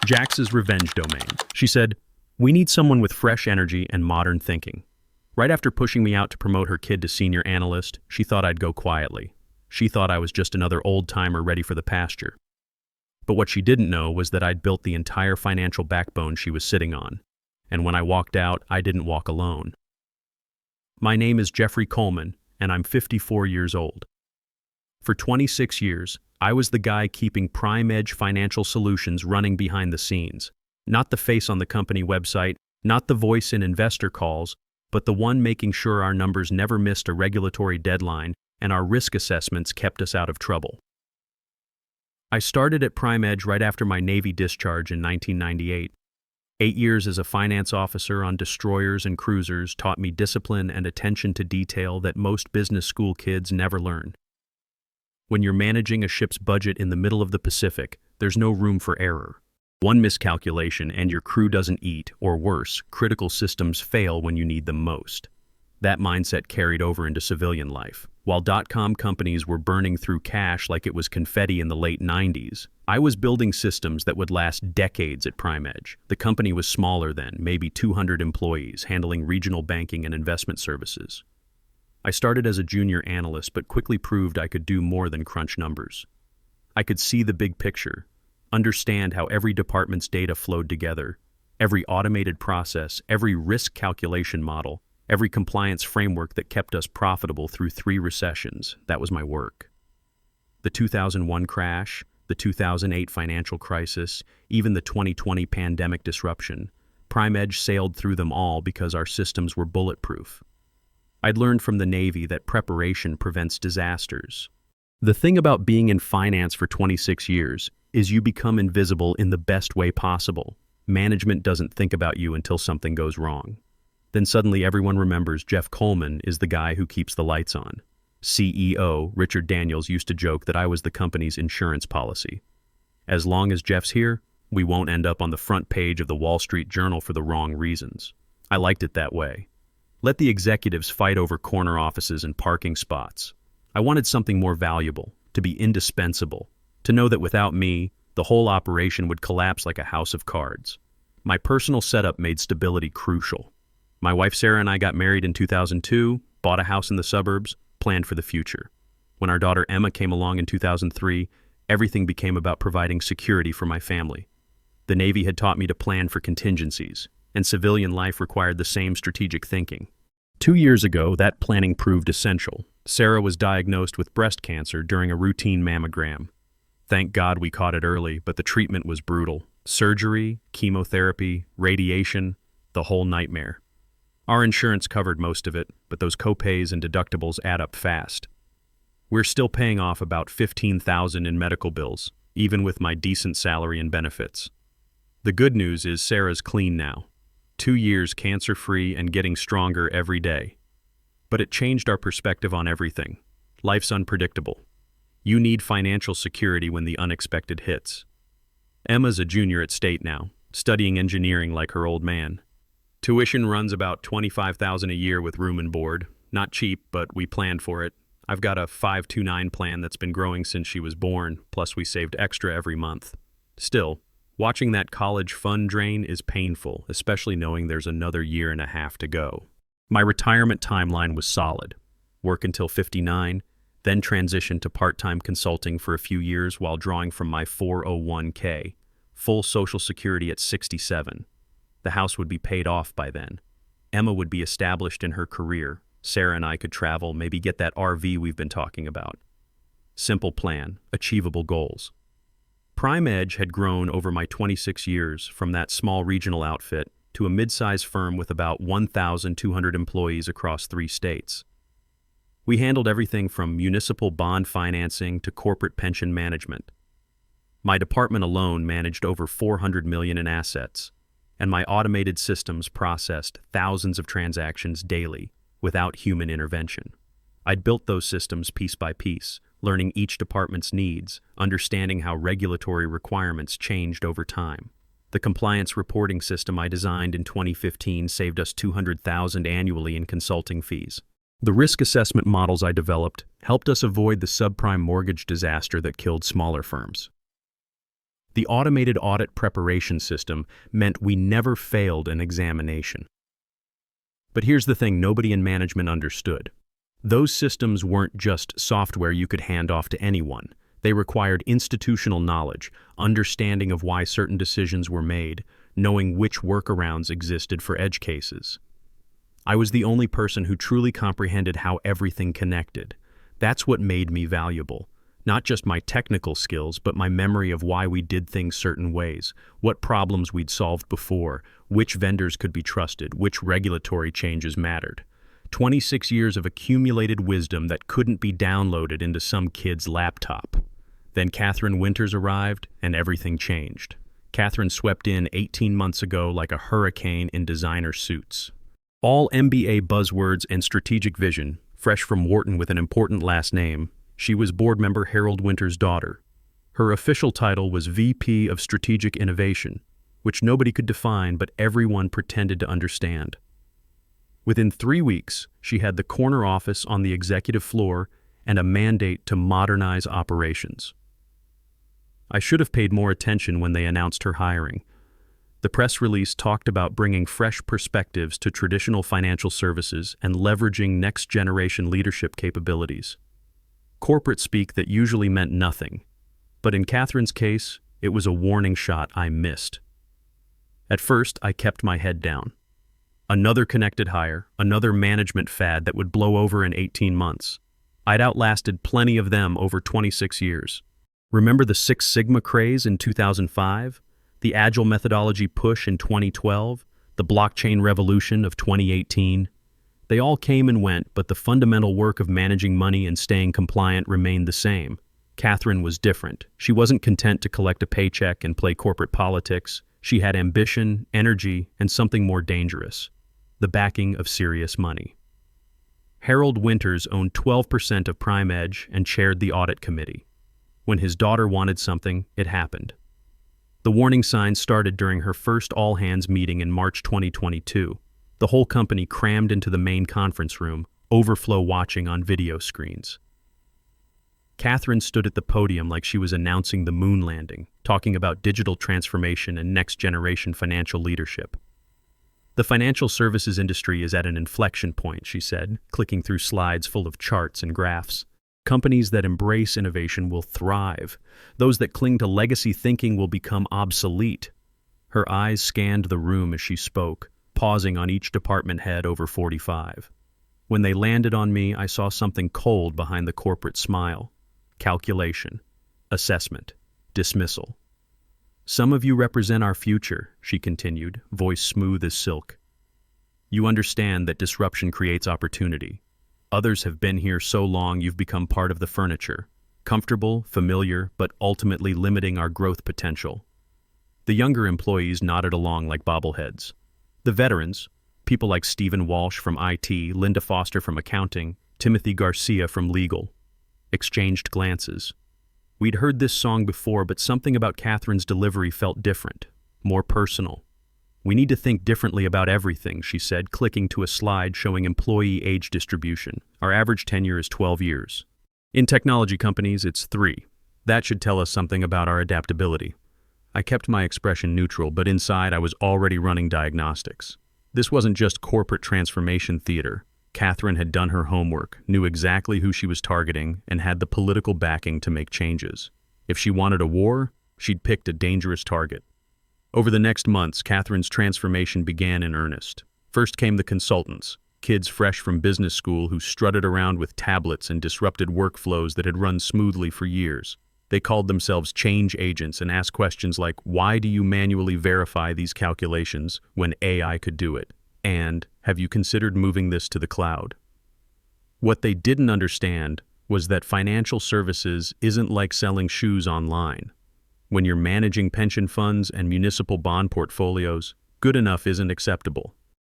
Jax's revenge domain. She said, "We need someone with fresh energy and modern thinking." Right after pushing me out to promote her kid to senior analyst, she thought I'd go quietly. She thought I was just another old-timer ready for the pasture. But what she didn't know was that I'd built the entire financial backbone she was sitting on. And when I walked out, I didn't walk alone. My name is Jeffrey Coleman, and I'm 54 years old. For 26 years, I was the guy keeping Prime Edge Financial Solutions running behind the scenes. Not the face on the company website, not the voice in investor calls, but the one making sure our numbers never missed a regulatory deadline and our risk assessments kept us out of trouble. I started at Prime Edge right after my Navy discharge in 1998. 8 years as a finance officer on destroyers and cruisers taught me discipline and attention to detail that most business school kids never learn. When you're managing a ship's budget in the middle of the Pacific, there's no room for error. One miscalculation and your crew doesn't eat, or worse, critical systems fail when you need them most. That mindset carried over into civilian life. While dot-com companies were burning through cash like it was confetti in the late 90s, I was building systems that would last decades at Prime Edge. The company was smaller then, maybe 200 employees, handling regional banking and investment services. I started as a junior analyst, but quickly proved I could do more than crunch numbers. I could see the big picture, understand how every department's data flowed together, every automated process, every risk calculation model, every compliance framework that kept us profitable through 3 recessions. That was my work. The 2001 crash, the 2008 financial crisis, even the 2020 pandemic disruption, Prime Edge sailed through them all because our systems were bulletproof. I'd learned from the Navy that preparation prevents disasters. The thing about being in finance for 26 years is you become invisible in the best way possible. Management doesn't think about you until something goes wrong. Then suddenly everyone remembers Jeff Coleman is the guy who keeps the lights on. CEO Richard Daniels used to joke that I was the company's insurance policy. As long as Jeff's here, we won't end up on the front page of the Wall Street Journal for the wrong reasons. I liked it that way. Let the executives fight over corner offices and parking spots. I wanted something more valuable, to be indispensable, to know that without me, the whole operation would collapse like a house of cards. My personal setup made stability crucial. My wife Sarah and I got married in 2002, bought a house in the suburbs, planned for the future. When our daughter Emma came along in 2003, everything became about providing security for my family. The Navy had taught me to plan for contingencies, and civilian life required the same strategic thinking. 2 years ago, that planning proved essential. Sarah was diagnosed with breast cancer during a routine mammogram. Thank God we caught it early, but the treatment was brutal. Surgery, chemotherapy, radiation, the whole nightmare. Our insurance covered most of it, but those copays and deductibles add up fast. We're still paying off about $15,000 in medical bills, even with my decent salary and benefits. The good news is Sarah's clean now. 2 years cancer-free and getting stronger every day. But it changed our perspective on everything. Life's unpredictable. You need financial security when the unexpected hits. Emma's a junior at State now, studying engineering like her old man. Tuition runs about $25,000 a year with room and board. Not cheap, but we planned for it. I've got a 529 plan that's been growing since she was born, plus we saved extra every month. Still, watching that college fund drain is painful, especially knowing there's another 1.5 years to go. My retirement timeline was solid. Work until 59, then transition to part-time consulting for a few years while drawing from my 401k. Full Social Security at 67. The house would be paid off by then. Emma would be established in her career. Sarah and I could travel, maybe get that RV we've been talking about. Simple plan, achievable goals. Prime Edge had grown over my 26 years from that small regional outfit to a mid-size firm with about 1,200 employees across 3 states. We handled everything from municipal bond financing to corporate pension management. My department alone managed over $400 million in assets, and my automated systems processed thousands of transactions daily without human intervention. I'd built those systems piece by piece, learning each department's needs, understanding how regulatory requirements changed over time. The compliance reporting system I designed in 2015 saved us $200,000 annually in consulting fees. The risk assessment models I developed helped us avoid the subprime mortgage disaster that killed smaller firms. The automated audit preparation system meant we never failed an examination. But here's the thing nobody in management understood. Those systems weren't just software you could hand off to anyone. They required institutional knowledge, understanding of why certain decisions were made, knowing which workarounds existed for edge cases. I was the only person who truly comprehended how everything connected. That's what made me valuable. Not just my technical skills, but my memory of why we did things certain ways, what problems we'd solved before, which vendors could be trusted, which regulatory changes mattered. 26 years of accumulated wisdom that couldn't be downloaded into some kid's laptop. Then Catherine Winters arrived, and everything changed. Catherine swept in 18 months ago like a hurricane in designer suits. All MBA buzzwords and strategic vision, fresh from Wharton with an important last name. She was board member Harold Winters' daughter. Her official title was VP of Strategic Innovation, which nobody could define but everyone pretended to understand. Within 3 weeks, she had the corner office on the executive floor and a mandate to modernize operations. I should have paid more attention when they announced her hiring. The press release talked about bringing fresh perspectives to traditional financial services and leveraging next-generation leadership capabilities. Corporate speak that usually meant nothing, but in Catherine's case, it was a warning shot I missed. At first, I kept my head down. Another connected hire, another management fad that would blow over in 18 months. I'd outlasted plenty of them over 26 years. Remember the Six Sigma craze in 2005? The Agile methodology push in 2012? The blockchain revolution of 2018? They all came and went, but the fundamental work of managing money and staying compliant remained the same. Catherine was different. She wasn't content to collect a paycheck and play corporate politics. She had ambition, energy, and something more dangerous: the backing of serious money. Harold Winters owned 12% of Prime Edge and chaired the audit committee. When his daughter wanted something, it happened. The warning signs started during her first all-hands meeting in March 2022. The whole company crammed into the main conference room, overflow watching on video screens. Catherine stood at the podium like she was announcing the moon landing, talking about digital transformation and next-generation financial leadership. The financial services industry is at an inflection point, she said, clicking through slides full of charts and graphs. Companies that embrace innovation will thrive. Those that cling to legacy thinking will become obsolete. Her eyes scanned the room as she spoke, pausing on each department head over 45. When they landed on me, I saw something cold behind the corporate smile. Calculation, assessment, dismissal. Some of you represent our future, she continued, voice smooth as silk. You understand that disruption creates opportunity. Others have been here so long you've become part of the furniture, comfortable, familiar, but ultimately limiting our growth potential. The younger employees nodded along like bobbleheads. The veterans, people like Stephen Walsh from IT, Linda Foster from accounting, Timothy Garcia from legal, exchanged glances. We'd heard this song before, but something about Catherine's delivery felt different, more personal. We need to think differently about everything, she said, clicking to a slide showing employee age distribution. Our average tenure is 12 years. In technology companies, it's 3. That should tell us something about our adaptability. I kept my expression neutral, but inside I was already running diagnostics. This wasn't just corporate transformation theater. Catherine had done her homework, knew exactly who she was targeting, and had the political backing to make changes. If she wanted a war, she'd picked a dangerous target. Over the next months, Catherine's transformation began in earnest. First came the consultants, kids fresh from business school who strutted around with tablets and disrupted workflows that had run smoothly for years. They called themselves change agents and asked questions like, why do you manually verify these calculations when AI could do it? And, have you considered moving this to the cloud? What they didn't understand was that financial services isn't like selling shoes online. When you're managing pension funds and municipal bond portfolios, good enough isn't acceptable.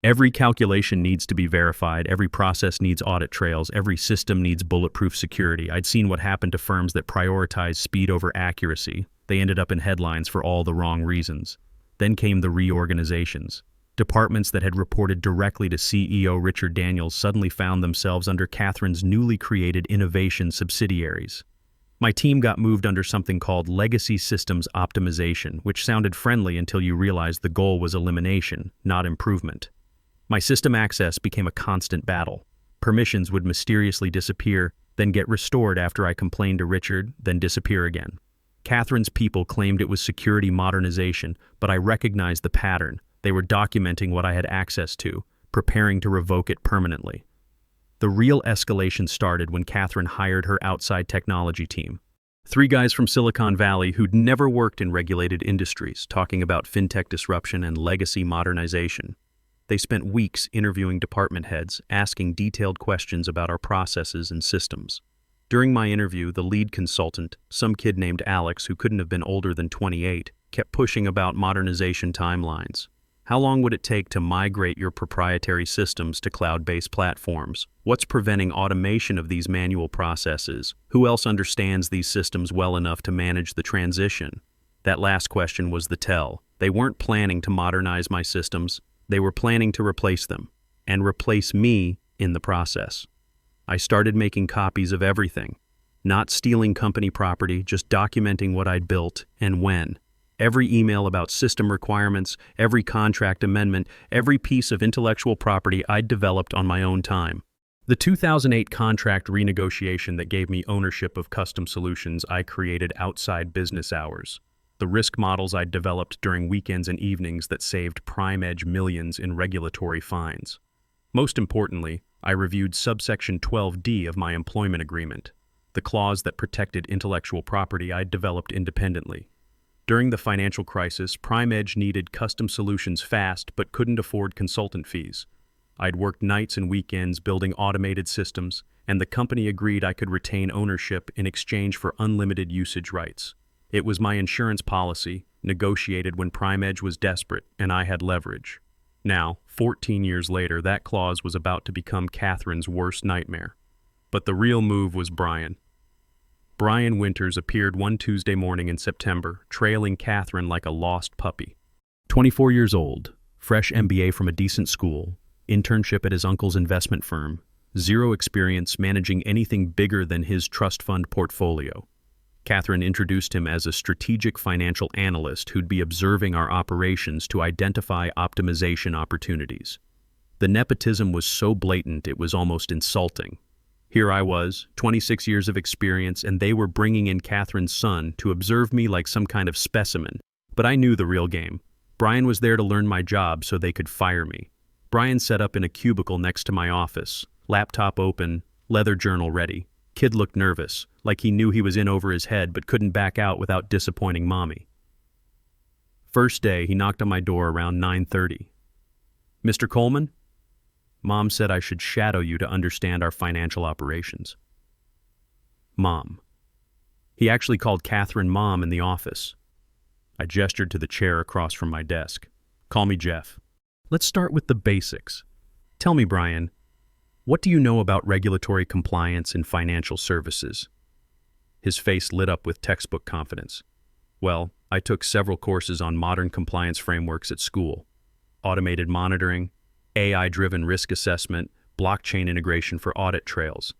Every calculation needs to be verified, every process needs audit trails, every system needs bulletproof security. I'd seen what happened to firms that prioritize speed over accuracy. They ended up in headlines for all the wrong reasons. Then came the reorganizations. Departments that had reported directly to CEO Richard Daniels suddenly found themselves under Catherine's newly created innovation subsidiaries. My team got moved under something called Legacy Systems Optimization, which sounded friendly until you realized the goal was elimination, not improvement. My system access became a constant battle. Permissions would mysteriously disappear, then get restored after I complained to Richard, then disappear again. Catherine's people claimed it was security modernization, but I recognized the pattern. They were documenting what I had access to, preparing to revoke it permanently. The real escalation started when Catherine hired her outside technology team. 3 guys from Silicon Valley who'd never worked in regulated industries, talking about fintech disruption and legacy modernization. They spent weeks interviewing department heads, asking detailed questions about our processes and systems. During my interview, the lead consultant, some kid named Alex who couldn't have been older than 28, kept pushing about modernization timelines. How long would it take to migrate your proprietary systems to cloud-based platforms? What's preventing automation of these manual processes? Who else understands these systems well enough to manage the transition? That last question was the tell. They weren't planning to modernize my systems. They were planning to replace them, and replace me in the process. I started making copies of everything, not stealing company property, just documenting what I'd built and when. Every email about system requirements, every contract amendment, every piece of intellectual property I'd developed on my own time. The 2008 contract renegotiation that gave me ownership of custom solutions I created outside business hours. The risk models I'd developed during weekends and evenings that saved PrimeEdge millions in regulatory fines. Most importantly, I reviewed subsection 12D of my employment agreement, the clause that protected intellectual property I'd developed independently. During the financial crisis, PrimeEdge needed custom solutions fast but couldn't afford consultant fees. I'd worked nights and weekends building automated systems, and the company agreed I could retain ownership in exchange for unlimited usage rights. It was my insurance policy, negotiated when PrimeEdge was desperate and I had leverage. Now, 14 years later, that clause was about to become Catherine's worst nightmare. But the real move was Brian. Brian Winters appeared one Tuesday morning in September, trailing Catherine like a lost puppy. 24 years old, fresh MBA from a decent school, internship at his uncle's investment firm, zero experience managing anything bigger than his trust fund portfolio. Catherine introduced him as a strategic financial analyst who'd be observing our operations to identify optimization opportunities. The nepotism was so blatant it was almost insulting. Here I was, 26 years of experience, and they were bringing in Catherine's son to observe me like some kind of specimen. But I knew the real game. Brian was there to learn my job so they could fire me. Brian set up in a cubicle next to my office, laptop open, leather journal ready. Kid looked nervous, like he knew he was in over his head but couldn't back out without disappointing Mommy. First day, he knocked on my door around 9:30. "Mr. Coleman? Mom said I should shadow you to understand our financial operations." Mom. He actually called Catherine Mom in the office. I gestured to the chair across from my desk. "Call me Jeff. Let's start with the basics. Tell me, Brian, what do you know about regulatory compliance in financial services?" His face lit up with textbook confidence. "Well, I took several courses on modern compliance frameworks at school. Automated monitoring, AI-driven risk assessment, blockchain integration for audit trails.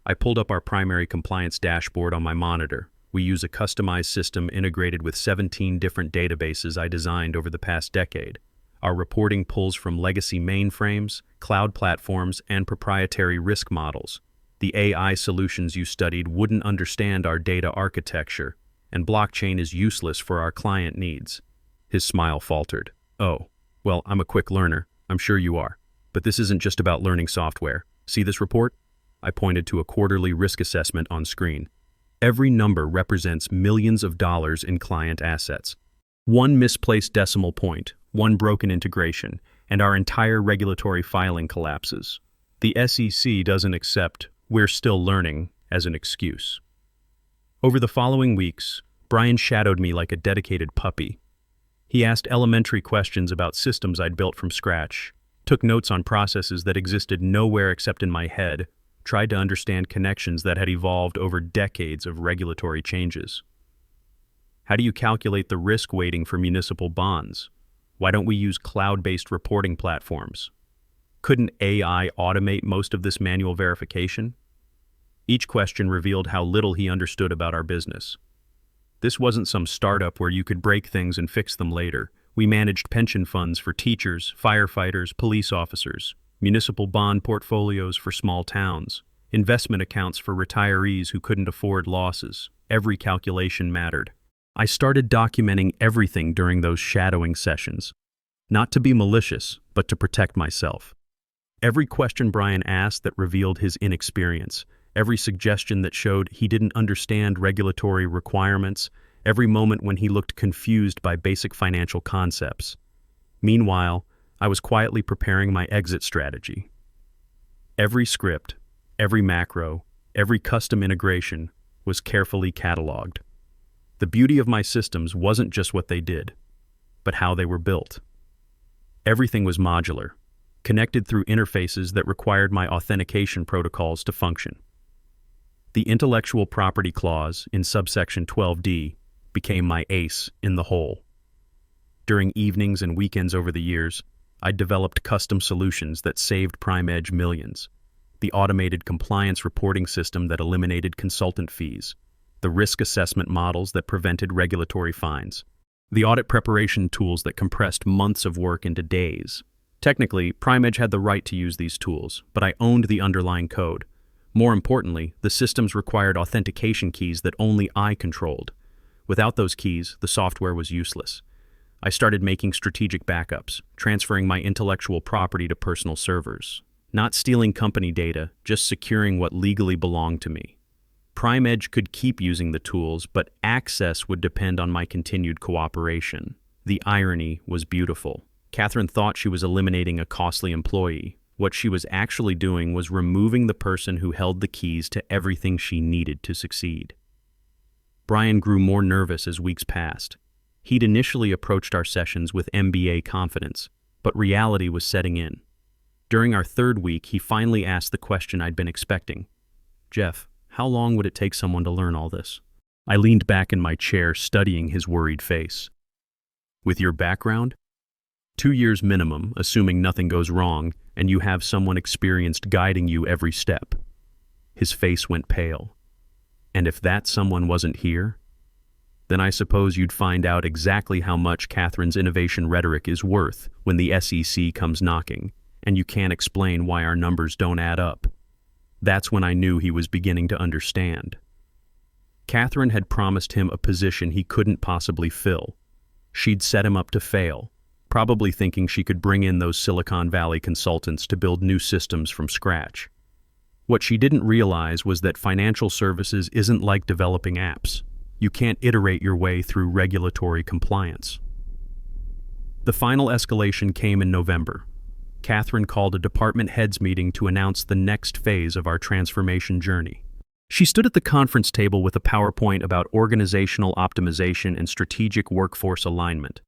I pulled up our primary compliance dashboard on my monitor. We use a customized system integrated with 17 different databases I designed over the past decade. Our reporting pulls from legacy mainframes, cloud platforms, and proprietary risk models. The AI solutions you studied wouldn't understand our data architecture, and blockchain is useless for our client needs." His smile faltered. "Oh, well, I'm a quick learner. I'm sure you are. But this isn't just about learning software. See this report?" I pointed to a quarterly risk assessment on screen. Every number represents millions of dollars in client assets. One misplaced decimal point, one broken integration, and our entire regulatory filing collapses. The SEC doesn't accept "we're still learning" as an excuse. Over the following weeks, Brian shadowed me like a dedicated puppy. He asked elementary questions about systems I'd built from scratch, took notes on processes that existed nowhere except in my head, tried to understand connections that had evolved over decades of regulatory changes. How do you calculate the risk weighting for municipal bonds? Why don't we use cloud-based reporting platforms? Couldn't AI automate most of this manual verification? Each question revealed how little he understood about our business. This wasn't some startup where you could break things and fix them later. We managed pension funds for teachers, firefighters, police officers, municipal bond portfolios for small towns, investment accounts for retirees who couldn't afford losses. Every calculation mattered. I started documenting everything during those shadowing sessions, not to be malicious, but to protect myself. Every question Brian asked that revealed his inexperience, every suggestion that showed he didn't understand regulatory requirements, every moment when he looked confused by basic financial concepts. Meanwhile, I was quietly preparing my exit strategy. Every script, every macro, every custom integration was carefully cataloged. The beauty of my systems wasn't just what they did, but how they were built. Everything was modular, connected through interfaces that required my authentication protocols to function. The intellectual property clause in subsection 12D became my ace in the hole. During evenings and weekends over the years, I developed custom solutions that saved PrimeEdge millions. The automated compliance reporting system that eliminated consultant fees, the risk assessment models that prevented regulatory fines, the audit preparation tools that compressed months of work into days. Technically, PrimeEdge had the right to use these tools, but I owned the underlying code. More importantly, the systems required authentication keys that only I controlled. Without those keys, the software was useless. I started making strategic backups, transferring my intellectual property to personal servers. Not stealing company data, just securing what legally belonged to me. PrimeEdge could keep using the tools, but access would depend on my continued cooperation. The irony was beautiful. Catherine thought she was eliminating a costly employee. What she was actually doing was removing the person who held the keys to everything she needed to succeed. Brian grew more nervous as weeks passed. He'd initially approached our sessions with MBA confidence, but reality was setting in. During our third week, he finally asked the question I'd been expecting. "Jeff, how long would it take someone to learn all this?" I leaned back in my chair, studying his worried face. "With your background? 2 years minimum, assuming nothing goes wrong, and you have someone experienced guiding you every step." His face went pale. "And if that someone wasn't here? Then I suppose you'd find out exactly how much Catherine's innovation rhetoric is worth when the SEC comes knocking, and you can't explain why our numbers don't add up." That's when I knew he was beginning to understand. Catherine had promised him a position he couldn't possibly fill. She'd set him up to fail, probably thinking she could bring in those Silicon Valley consultants to build new systems from scratch. What she didn't realize was that financial services isn't like developing apps. You can't iterate your way through regulatory compliance. The final escalation came in November. Catherine called a department heads meeting to announce the next phase of our transformation journey. She stood at the conference table with a PowerPoint about organizational optimization and strategic workforce alignment.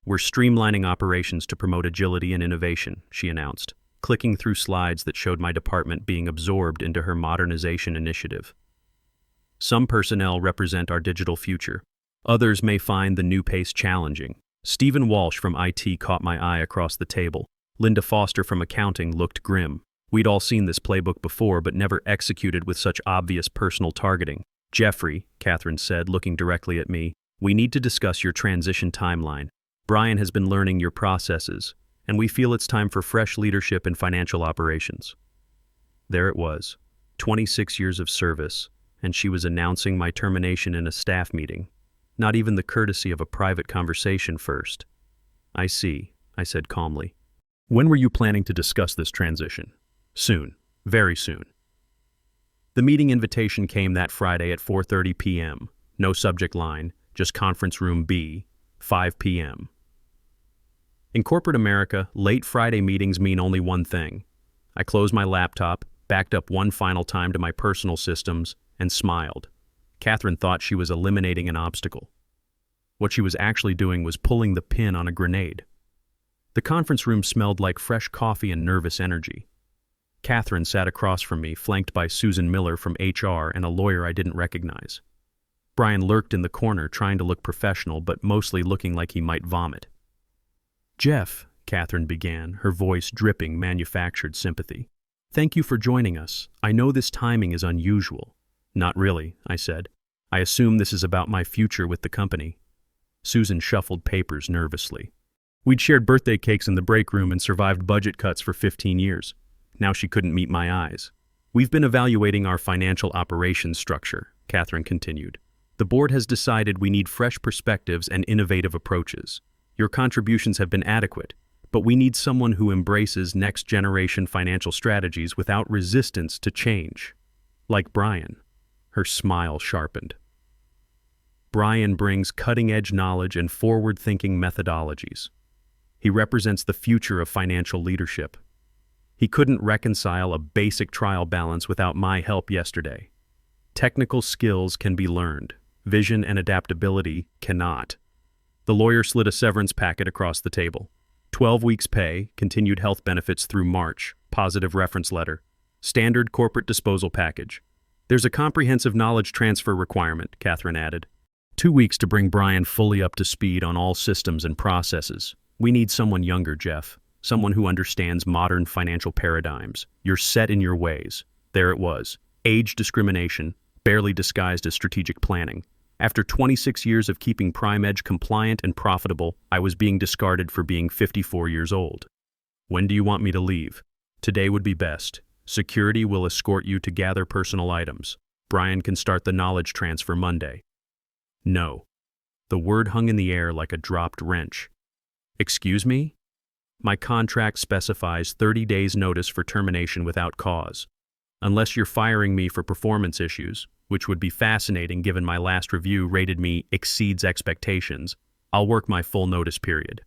"We're streamlining operations to promote agility and innovation," she announced, clicking through slides that showed my department being absorbed into her modernization initiative. "Some personnel represent our digital future. Others may find the new pace challenging." Stephen Walsh from IT caught my eye across the table. Linda Foster from accounting looked grim. We'd all seen this playbook before, but never executed with such obvious personal targeting. "Jeffrey," Catherine said, looking directly at me, "we need to discuss your transition timeline. Brian has been learning your processes, and we feel it's time for fresh leadership in financial operations." There it was, 26 years of service, and she was announcing my termination in a staff meeting. Not even the courtesy of a private conversation first. "I see," I said calmly. "When were you planning to discuss this transition?" "Soon. Very soon." The meeting invitation came that Friday at 4:30 p.m. No subject line, just conference room B, 5 p.m. In corporate America, late Friday meetings mean only one thing. I closed my laptop, backed up one final time to my personal systems, and smiled. Catherine thought she was eliminating an obstacle. What she was actually doing was pulling the pin on a grenade. The conference room smelled like fresh coffee and nervous energy. Catherine sat across from me, flanked by Susan Miller from HR and a lawyer I didn't recognize. Brian lurked in the corner, trying to look professional, but mostly looking like he might vomit. "Jeff," Catherine began, her voice dripping manufactured sympathy. Thank you for joining us. I know this timing is unusual. Not really, I said. I assume this is about my future with the company. Susan shuffled papers nervously. We'd shared birthday cakes in the break room and survived budget cuts for 15 years. Now she couldn't meet my eyes. We've been evaluating our financial operations structure, Catherine continued. The board has decided we need fresh perspectives and innovative approaches. Your contributions have been adequate, but we need someone who embraces next-generation financial strategies without resistance to change. Like Brian. Her smile sharpened. Brian brings cutting-edge knowledge and forward-thinking methodologies. He represents the future of financial leadership. He couldn't reconcile a basic trial balance without my help yesterday. Technical skills can be learned. Vision and adaptability cannot. The lawyer slid a severance packet across the table. 12 weeks pay, continued health benefits through March, positive reference letter, standard corporate disposal package. There's a comprehensive knowledge transfer requirement, Catherine added. 2 weeks to bring Brian fully up to speed on all systems and processes. We need someone younger, Jeff. Someone who understands modern financial paradigms. You're set in your ways. There it was. Age discrimination, barely disguised as strategic planning. After 26 years of keeping PrimeEdge compliant and profitable, I was being discarded for being 54 years old. When do you want me to leave? Today would be best. Security will escort you to gather personal items. Brian can start the knowledge transfer Monday. No. The word hung in the air like a dropped wrench. Excuse me? My contract specifies 30 days notice for termination without cause. Unless you're firing me for performance issues, which would be fascinating given my last review rated me exceeds expectations, I'll work my full notice period.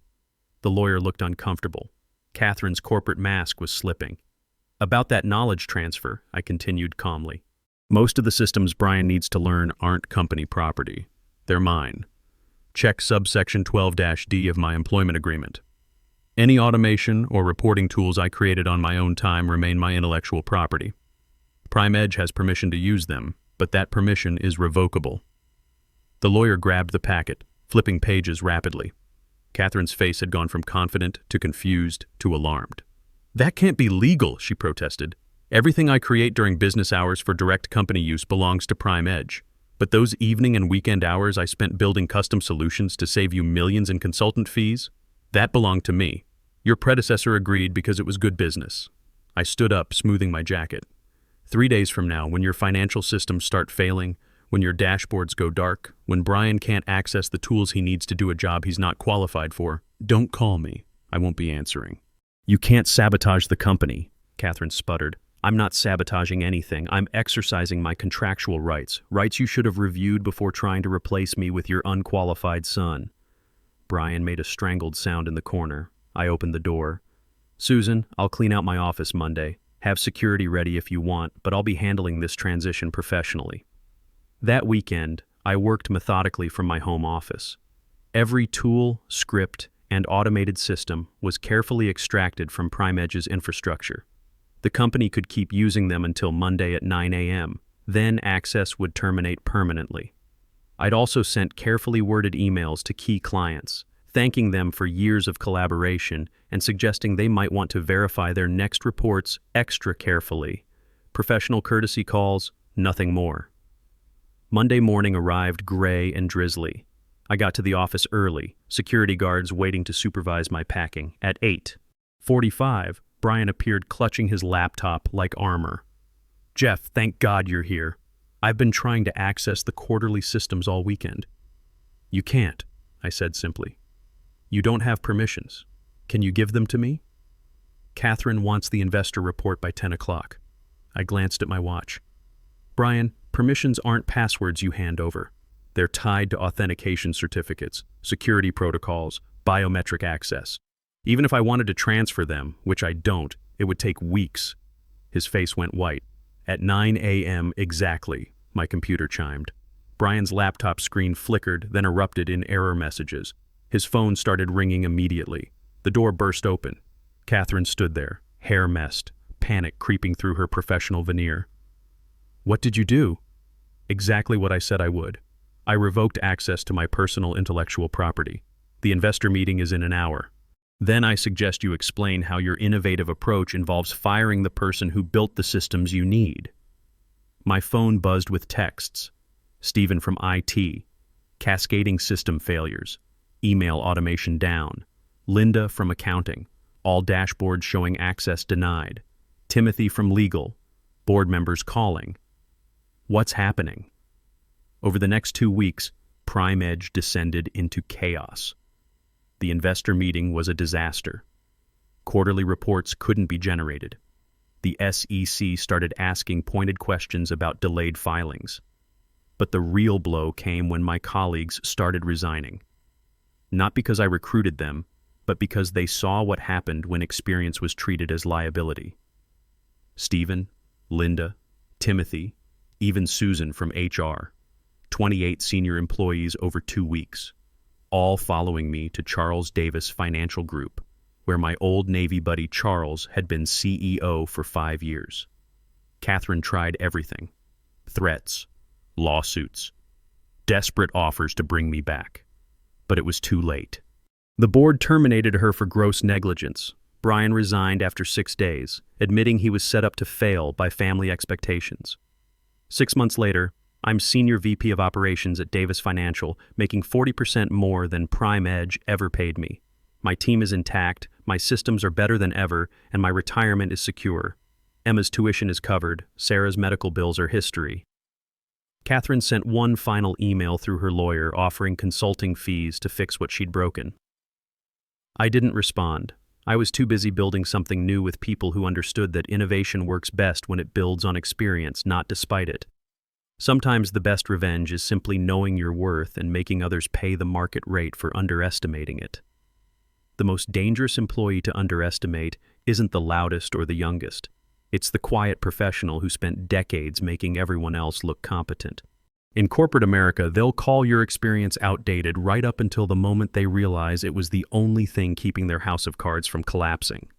The lawyer looked uncomfortable. Catherine's corporate mask was slipping. About that knowledge transfer, I continued calmly. Most of the systems Brian needs to learn aren't company property. They're mine. Check subsection 12-D of my employment agreement. Any automation or reporting tools I created on my own time remain my intellectual property. PrimeEdge has permission to use them, but that permission is revocable. The lawyer grabbed the packet, flipping pages rapidly. Catherine's face had gone from confident to confused to alarmed. That can't be legal, she protested. Everything I create during business hours for direct company use belongs to PrimeEdge. But those evening and weekend hours I spent building custom solutions to save you millions in consultant fees, that belonged to me. Your predecessor agreed because it was good business. I stood up, smoothing my jacket. 3 days from now, when your financial systems start failing, when your dashboards go dark, when Brian can't access the tools he needs to do a job he's not qualified for, don't call me. I won't be answering. You can't sabotage the company, Catherine sputtered. I'm not sabotaging anything. I'm exercising my contractual rights. Rights you should have reviewed before trying to replace me with your unqualified son. Brian made a strangled sound in the corner. I opened the door. Susan, I'll clean out my office Monday. Have security ready if you want, but I'll be handling this transition professionally. That weekend, I worked methodically from my home office. Every tool, script, and automated system was carefully extracted from PrimeEdge's infrastructure. The company could keep using them until Monday at 9 a.m. Then access would terminate permanently. I'd also sent carefully worded emails to key clients, thanking them for years of collaboration and suggesting they might want to verify their next reports extra carefully. Professional courtesy calls, nothing more. Monday morning arrived gray and drizzly. I got to the office early, security guards waiting to supervise my packing. At 8:45, Brian appeared clutching his laptop like armor. Jeff, thank God you're here. I've been trying to access the quarterly systems all weekend. You can't, I said simply. You don't have permissions. Can you give them to me? Catherine wants the investor report by 10 o'clock. I glanced at my watch. Brian, permissions aren't passwords you hand over. They're tied to authentication certificates, security protocols, biometric access. Even if I wanted to transfer them, which I don't, it would take weeks. His face went white. At 9 a.m. exactly, my computer chimed. Brian's laptop screen flickered, then erupted in error messages. His phone started ringing immediately. The door burst open. Catherine stood there, hair messed, panic creeping through her professional veneer. What did you do? Exactly what I said I would. I revoked access to my personal intellectual property. The investor meeting is in an hour. Then I suggest you explain how your innovative approach involves firing the person who built the systems you need. My phone buzzed with texts. Stephen from IT. Cascading system failures. Email automation down. Linda from accounting. All dashboards showing access denied. Timothy from legal. Board members calling. What's happening? Over the next 2 weeks, Prime Edge descended into chaos. The investor meeting was a disaster. Quarterly reports couldn't be generated. The SEC started asking pointed questions about delayed filings. But the real blow came when my colleagues started resigning. Not because I recruited them, but because they saw what happened when experience was treated as liability. Stephen, Linda, Timothy, even Susan from HR, 28 senior employees over 2 weeks, all following me to Charles Davis Financial Group, where my old Navy buddy Charles had been CEO for 5 years. Catherine tried everything: threats, lawsuits, desperate offers to bring me back. But it was too late. The board terminated her for gross negligence. Brian resigned after 6 days, admitting he was set up to fail by family expectations. 6 months later, I'm Senior VP of Operations at Davis Financial, making 40% more than Prime Edge ever paid me. My team is intact, my systems are better than ever, and my retirement is secure. Emma's tuition is covered, Sarah's medical bills are history. Catherine sent one final email through her lawyer offering consulting fees to fix what she'd broken. I didn't respond. I was too busy building something new with people who understood that innovation works best when it builds on experience, not despite it. Sometimes the best revenge is simply knowing your worth and making others pay the market rate for underestimating it. The most dangerous employee to underestimate isn't the loudest or the youngest. It's the quiet professional who spent decades making everyone else look competent. In corporate America, they'll call your experience outdated right up until the moment they realize it was the only thing keeping their house of cards from collapsing.